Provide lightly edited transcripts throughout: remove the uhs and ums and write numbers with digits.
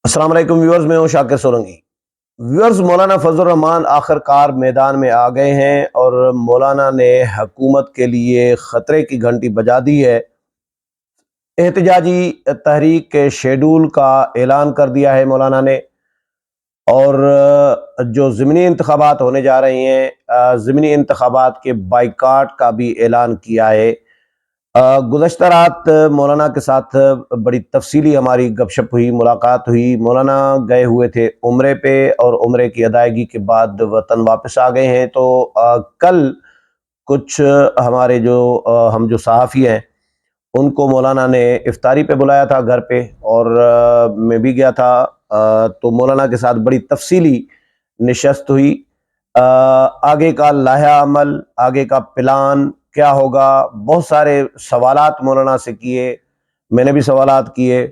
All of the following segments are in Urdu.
السلام علیکم ویورز، میں ہوں شاکر سولنگی۔ ویورز، مولانا فضل الرحمان آخر کار میدان میں آ گئے ہیں اور مولانا نے حکومت کے لیے خطرے کی گھنٹی بجا دی ہے۔ احتجاجی تحریک کے شیڈول کا اعلان کر دیا ہے مولانا نے، اور جو ضمنی انتخابات ہونے جا رہے ہیں، ضمنی انتخابات کے بائیکاٹ کا بھی اعلان کیا ہے۔ گزشتہ رات مولانا کے ساتھ بڑی تفصیلی ہماری گپ شپ ہوئی، ملاقات ہوئی۔ مولانا گئے ہوئے تھے عمرے پہ، اور عمرے کی ادائیگی کے بعد وطن واپس آ گئے ہیں۔ تو کل کچھ ہمارے ہم جو صحافی ہیں ان کو مولانا نے افطاری پہ بلایا تھا گھر پہ، اور میں بھی گیا تھا۔ تو مولانا کے ساتھ بڑی تفصیلی نشست ہوئی۔ آگے کا لائحہ عمل، آگے کا پلان کیا ہوگا، بہت سارے سوالات مولانا سے کیے، میں نے بھی سوالات کیے،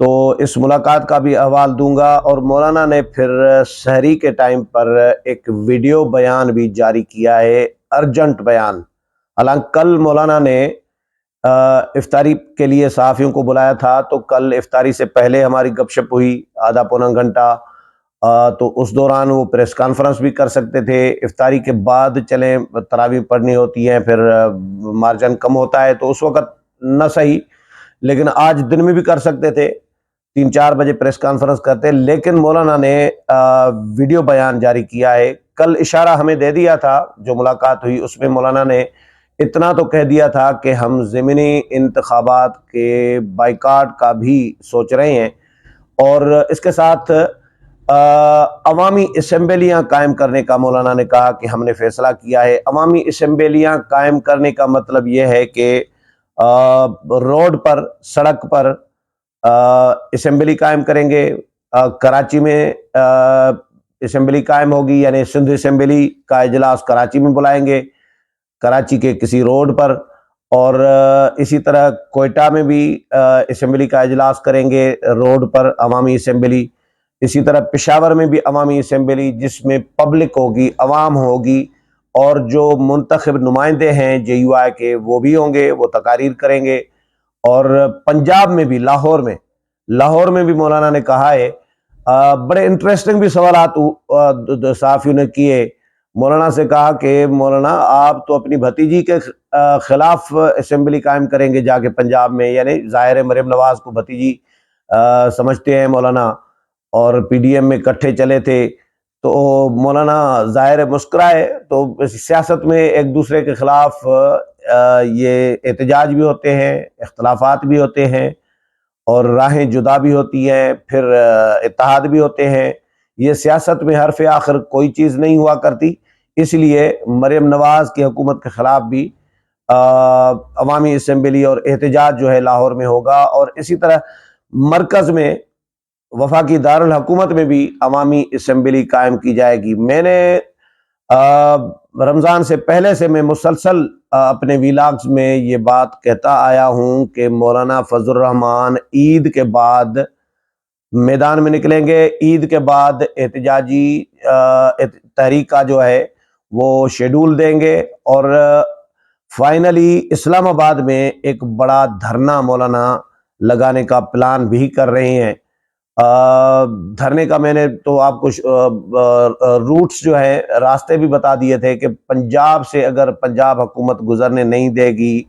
تو اس ملاقات کا بھی احوال دوں گا۔ اور مولانا نے پھر سحری کے ٹائم پر ایک ویڈیو بیان بھی جاری کیا ہے، ارجنٹ بیان۔ حالانکہ کل مولانا نے افطاری کے لیے صحافیوں کو بلایا تھا، تو کل افطاری سے پہلے ہماری گپ شپ ہوئی آدھا پونا گھنٹہ، تو اس دوران وہ پریس کانفرنس بھی کر سکتے تھے۔ افطاری کے بعد چلیں تراویح پڑھنی ہوتی ہیں، پھر مارجن کم ہوتا ہے، تو اس وقت نہ صحیح، لیکن آج دن میں بھی کر سکتے تھے، 3-4 بجے پریس کانفرنس کرتے۔ لیکن مولانا نے ویڈیو بیان جاری کیا ہے۔ کل اشارہ ہمیں دے دیا تھا، جو ملاقات ہوئی اس میں مولانا نے اتنا تو کہہ دیا تھا کہ ہم ضمنی انتخابات کے بائیکاٹ کا بھی سوچ رہے ہیں، اور اس کے ساتھ عوامی اسمبلیاں قائم کرنے کا مولانا نے کہا کہ ہم نے فیصلہ کیا ہے۔ عوامی اسمبلیاں قائم کرنے کا مطلب یہ ہے کہ روڈ پر، سڑک پر اسمبلی قائم کریں گے۔ کراچی میں اسمبلی قائم ہوگی، یعنی سندھ اسمبلی کا اجلاس کراچی میں بلائیں گے، کراچی کے کسی روڈ پر، اور اسی طرح کوئٹہ میں بھی اسمبلی کا اجلاس کریں گے روڈ پر، عوامی اسمبلی۔ اسی طرح پشاور میں بھی عوامی اسمبلی، جس میں پبلک ہوگی، عوام ہوگی، اور جو منتخب نمائندے ہیں جے یو آئی کے وہ بھی ہوں گے، وہ تقاریر کریں گے۔ اور پنجاب میں بھی، لاہور میں بھی مولانا نے کہا ہے، بڑے انٹرسٹنگ بھی سوالات صحافیوں نے کیے۔ مولانا سے کہا کہ مولانا آپ تو اپنی بھتیجی کے خلاف اسمبلی قائم کریں گے جا کے پنجاب میں، یعنی ظاہر ہے مریم نواز کو بھتیجی سمجھتے ہیں مولانا، اور پی ڈی ایم میں اکٹھے چلے تھے، تو مولانا ظاہر مسکرائے۔ تو سیاست میں ایک دوسرے کے خلاف یہ احتجاج بھی ہوتے ہیں، اختلافات بھی ہوتے ہیں، اور راہیں جدا بھی ہوتی ہیں، پھر اتحاد بھی ہوتے ہیں۔ یہ سیاست میں حرف آخر کوئی چیز نہیں ہوا کرتی، اس لیے مریم نواز کی حکومت کے خلاف بھی عوامی اسمبلی اور احتجاج جو ہے لاہور میں ہوگا، اور اسی طرح مرکز میں وفاقی دارالحکومت میں بھی عوامی اسمبلی قائم کی جائے گی۔ میں نے رمضان سے پہلے سے میں مسلسل اپنے ویلاگز میں یہ بات کہتا آیا ہوں کہ مولانا فضل الرحمان عید کے بعد میدان میں نکلیں گے، عید کے بعد احتجاجی تحریک کا جو ہے وہ شیڈول دیں گے، اور فائنلی اسلام آباد میں ایک بڑا دھرنا مولانا لگانے کا پلان بھی کر رہے ہیں۔ دھرنے کا میں نے تو آپ کو روٹس جو ہے، راستے بھی بتا دیے تھے کہ پنجاب سے اگر پنجاب حکومت گزرنے نہیں دے گی،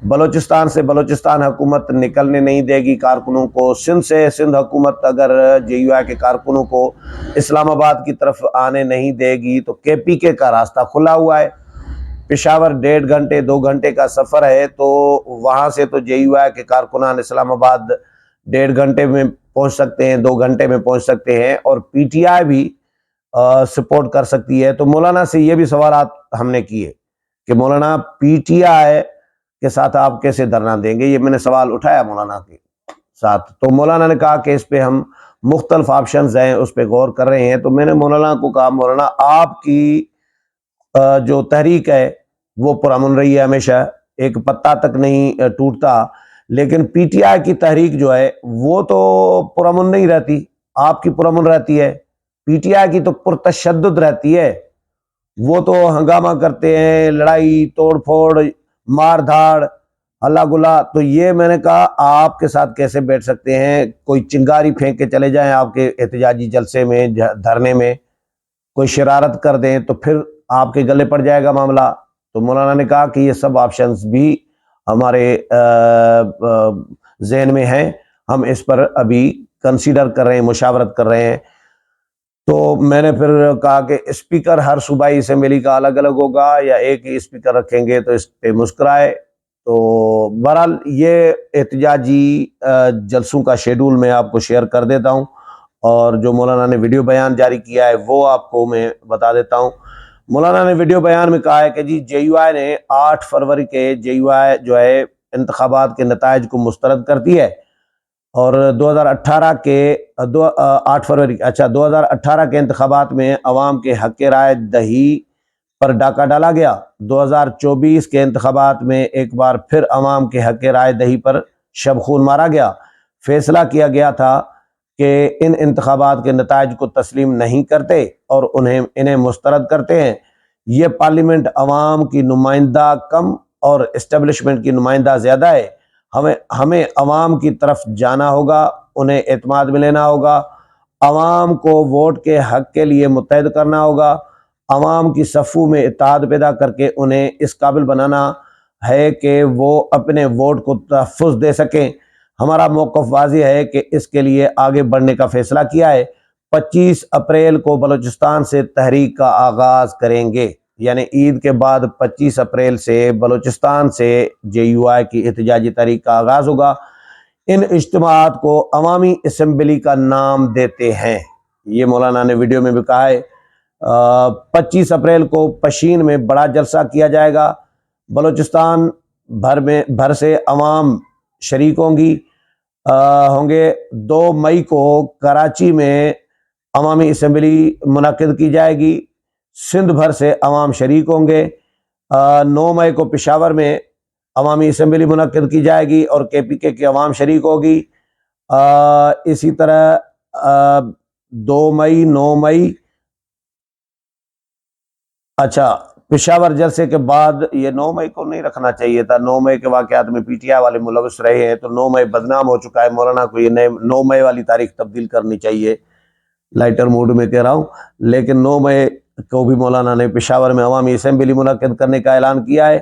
بلوچستان سے بلوچستان حکومت نکلنے نہیں دے گی کارکنوں کو، سندھ سے سندھ حکومت اگر جے یو آئی کے کارکنوں کو اسلام آباد کی طرف آنے نہیں دے گی، تو کے پی کے کا راستہ کھلا ہوا ہے۔ پشاور 1.5 گھنٹے 2 گھنٹے کا سفر ہے، تو وہاں سے تو جے یو آئی کے کارکنان اسلام آباد 1.5 گھنٹے میں پہنچ سکتے ہیں، 2 گھنٹے میں پہنچ سکتے ہیں، اور پی ٹی آئی بھی سپورٹ کر سکتی ہے۔ تو مولانا سے یہ بھی سوالات ہم نے کیے کہ مولانا پی ٹی آئی کے ساتھ آپ کیسے دھرنا دیں گے، یہ میں نے سوال اٹھایا مولانا کے ساتھ۔ تو مولانا نے کہا کہ اس پہ ہم مختلف آپشنز ہیں، اس پہ غور کر رہے ہیں۔ تو میں نے مولانا کو کہا، مولانا آپ کی جو تحریک ہے وہ پرامن رہی ہے، ہمیشہ ایک پتا تک نہیں ٹوٹتا، لیکن پی ٹی آئی کی تحریک جو ہے وہ تو پرامن نہیں رہتی، آپ کی پرامن رہتی ہے۔ پی ٹی آئی کی تو پرتشدد رہتی ہے، وہ تو ہنگامہ کرتے ہیں، لڑائی توڑ پھوڑ، مار دھاڑ، اللہ گلا. تو یہ میں نے کہا آپ کے ساتھ کیسے بیٹھ سکتے ہیں؟ کوئی چنگاری پھینک کے چلے جائیں آپ کے احتجاجی جلسے میں، دھرنے میں، کوئی شرارت کر دیں تو پھر آپ کے گلے پڑ جائے گا معاملہ. تو مولانا نے کہا کہ یہ سب آپشنز بھی ہمارے ذہن میں ہیں، ہم اس پر ابھی کنسیڈر کر رہے ہیں، مشاورت کر رہے ہیں. تو میں نے پھر کہا کہ اسپیکر ہر صوبائی اسمبلی کا الگ الگ ہوگا یا ایک ہی اسپیکر رکھیں گے؟ تو اس پہ مسکرائے. تو بہرحال یہ احتجاجی جلسوں کا شیڈول میں آپ کو شیئر کر دیتا ہوں، اور جو مولانا نے ویڈیو بیان جاری کیا ہے وہ آپ کو میں بتا دیتا ہوں. مولانا نے ویڈیو بیان میں کہا ہے کہ جی جے یو آئی نے 8 فروری کے جے یو آئی جو ہے انتخابات کے نتائج کو مسترد کر دی ہے، اور 2018 کے 8 فروری 2018 کے انتخابات میں عوام کے حق رائے دہی پر ڈاکہ ڈالا گیا. 2024 کے انتخابات میں ایک بار پھر عوام کے حق رائے دہی پر شب خون مارا گیا. فیصلہ کیا گیا تھا کہ ان انتخابات کے نتائج کو تسلیم نہیں کرتے اور انہیں مسترد کرتے ہیں. یہ پارلیمنٹ عوام کی نمائندہ کم اور اسٹیبلشمنٹ کی نمائندہ زیادہ ہے. ہمیں عوام کی طرف جانا ہوگا، انہیں اعتماد میں لینا ہوگا، عوام کو ووٹ کے حق کے لیے متحد کرنا ہوگا، عوام کی صفوں میں اتحاد پیدا کر کے انہیں اس قابل بنانا ہے کہ وہ اپنے ووٹ کو تحفظ دے سکیں. ہمارا موقف واضح ہے کہ اس کے لیے آگے بڑھنے کا فیصلہ کیا ہے. 25 اپریل کو بلوچستان سے تحریک کا آغاز کریں گے، یعنی عید کے بعد 25 اپریل سے بلوچستان سے جے یو آئی کی احتجاجی تحریک کا آغاز ہوگا. ان اجتماعات کو عوامی اسمبلی کا نام دیتے ہیں. یہ مولانا نے ویڈیو میں بھی کہا ہے. 25 اپریل کو پشین میں بڑا جلسہ کیا جائے گا. بلوچستان بھر سے عوام شریک ہوں گے. 2 مئی کو کراچی میں عوامی اسمبلی منعقد کی جائے گی. سندھ بھر سے عوام شریک ہوں گے. 9 مئی کو پشاور میں عوامی اسمبلی منعقد کی جائے گی اور کے پی کے کی عوام شریک ہوگی. اسی طرح 2 مئی 9 مئی پشاور جلسے کے بعد، یہ 9 مئی کو نہیں رکھنا چاہیے تھا، 9 مئی کے واقعات میں پی ٹی آئی والے ملوث رہے ہیں تو 9 مئی بدنام ہو چکا ہے. مولانا کو یہ 9 مئی والی تاریخ تبدیل کرنی چاہیے. لائٹر موڈ میں کہہ رہا ہوں، لیکن 9 مئی کو بھی مولانا نے پشاور میں عوامی اسمبلی منعقد کرنے کا اعلان کیا ہے.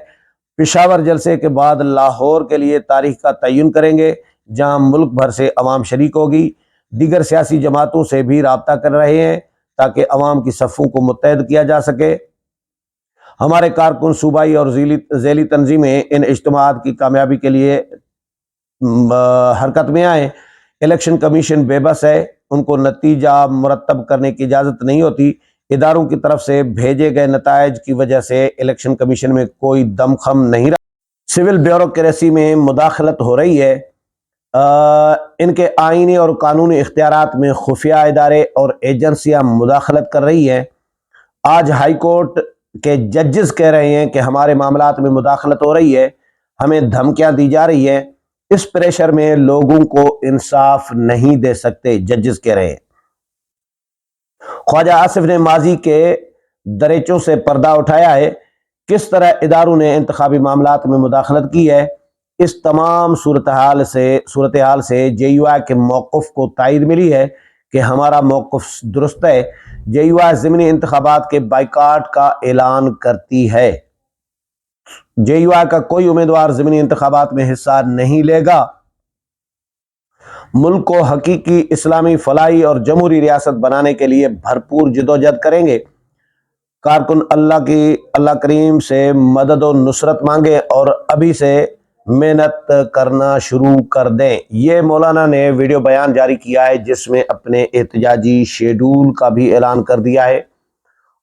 پشاور جلسے کے بعد لاہور کے لیے تاریخ کا تعین کریں گے جہاں ملک بھر سے عوام شریک ہوگی. دیگر سیاسی جماعتوں سے بھی رابطہ کر رہے ہیں تاکہ عوام کی صفوں کو متحد کیا جا سکے. ہمارے کارکن صوبائی اور ذیلی تنظیمیں ان اجتماعات کی کامیابی کے لیے حرکت میں آئیں. الیکشن کمیشن بے بس ہے، ان کو نتیجہ مرتب کرنے کی اجازت نہیں ہوتی. اداروں کی طرف سے بھیجے گئے نتائج کی وجہ سے الیکشن کمیشن میں کوئی دم خم نہیں رہا. سول بیوروکریسی میں مداخلت ہو رہی ہے. ان کے آئینی اور قانونی اختیارات میں خفیہ ادارے اور ایجنسیاں مداخلت کر رہی ہیں. آج ہائی کورٹ کے ججز کہہ رہے ہیں کہ ہمارے معاملات میں مداخلت ہو رہی ہے، ہمیں دھمکیاں دی جا رہی ہیں. اس پریشر میں لوگوں کو انصاف نہیں دے سکتے، ججز کہہ رہے ہیں. خواجہ آصف نے ماضی کے دریچوں سے پردہ اٹھایا ہے. کس طرح اداروں نے انتخابی معاملات میں مداخلت کی ہے. اس تمام صورتحال سے جے یو آئی کے موقف کو تائید ملی ہے کہ ہمارا موقف درست ہے. جے یو آئی ضمنی انتخابات کے بائیکاٹ کا اعلان کرتی ہے. جے یو آئی کا کوئی امیدوار ضمنی انتخابات میں حصہ نہیں لے گا. ملک کو حقیقی اسلامی فلاحی اور جمہوری ریاست بنانے کے لیے بھرپور جدوجہد کریں گے. کارکن اللہ کریم سے مدد و نصرت مانگیں اور ابھی سے محنت کرنا شروع کر دیں. یہ مولانا نے ویڈیو بیان جاری کیا ہے جس میں اپنے احتجاجی شیڈول کا بھی اعلان کر دیا ہے.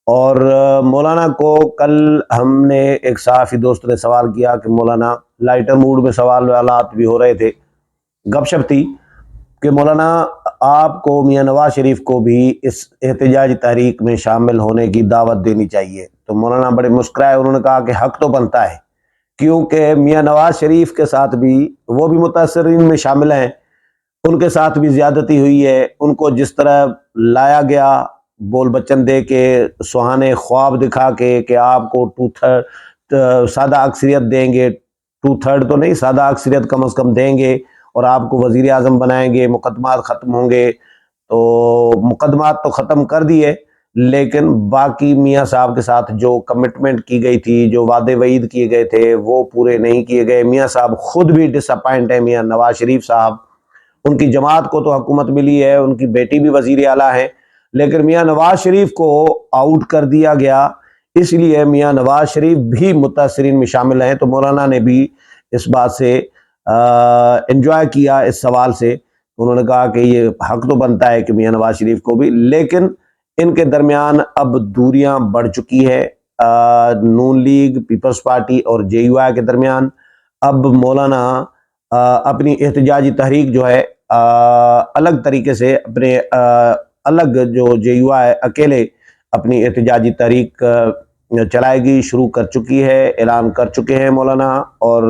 اور مولانا کو کل ہم نے ایک صحافی دوست نے سوال کیا کہ مولانا لائٹر موڈ میں سوالات بھی ہو رہے تھے، گپ شپ تھی کہ مولانا آپ کو میاں نواز شریف کو بھی اس احتجاجی تحریک میں شامل ہونے کی دعوت دینی چاہیے. تو مولانا بڑے مسکرائے، انہوں نے کہا کہ حق تو بنتا ہے، کیونکہ میاں نواز شریف کے ساتھ بھی وہ بھی متاثرین میں شامل ہیں، ان کے ساتھ بھی زیادتی ہوئی ہے. ان کو جس طرح لایا گیا بول بچن دے کے، سہانے خواب دکھا کے کہ آپ کو سادہ اکثریت دیں گے، 2/3 تو نہیں، سادہ اکثریت کم از کم دیں گے اور آپ کو وزیر اعظم بنائیں گے، مقدمات ختم ہوں گے۔ تو مقدمات تو ختم کر دیے، لیکن باقی میاں صاحب کے ساتھ جو کمٹمنٹ کی گئی تھی، جو وعدے وعید کیے گئے تھے، وہ پورے نہیں کیے گئے۔ میاں صاحب خود بھی ڈس اپائنٹ ہیں، میاں نواز شریف صاحب۔ ان کی جماعت کو تو حکومت ملی ہے، ان کی بیٹی بھی وزیر اعلیٰ ہے، لیکن میاں نواز شریف کو آؤٹ کر دیا گیا، اس لیے میاں نواز شریف بھی متاثرین میں شامل ہیں۔ تو مولانا نے بھی اس بات سے انجوائے کیا، اس سوال سے۔ انہوں نے کہا کہ یہ حق تو بنتا ہے کہ میاں نواز شریف کو بھی، لیکن ان کے درمیان اب دوریاں بڑھ چکی ہے، نون لیگ، پیپلز پارٹی اور جے یو آئی کے درمیان۔ اب مولانا اپنی احتجاجی تحریک جو ہے الگ طریقے سے اپنے الگ، جو جے یو آئی اکیلے اپنی احتجاجی تحریک چلائے گی، شروع کر چکی ہے، اعلان کر چکے ہیں مولانا، اور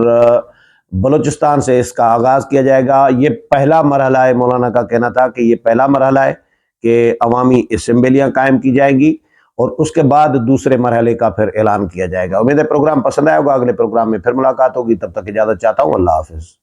بلوچستان سے اس کا آغاز کیا جائے گا۔ یہ پہلا مرحلہ ہے، مولانا کا کہنا تھا کہ یہ پہلا مرحلہ ہے کہ عوامی اسمبلیاں قائم کی جائیں گی، اور اس کے بعد دوسرے مرحلے کا پھر اعلان کیا جائے گا۔ امید ہے پروگرام پسند آئے ہوگا، اگلے پروگرام میں پھر ملاقات ہوگی، تب تک اجازت چاہتا ہوں، اللہ حافظ۔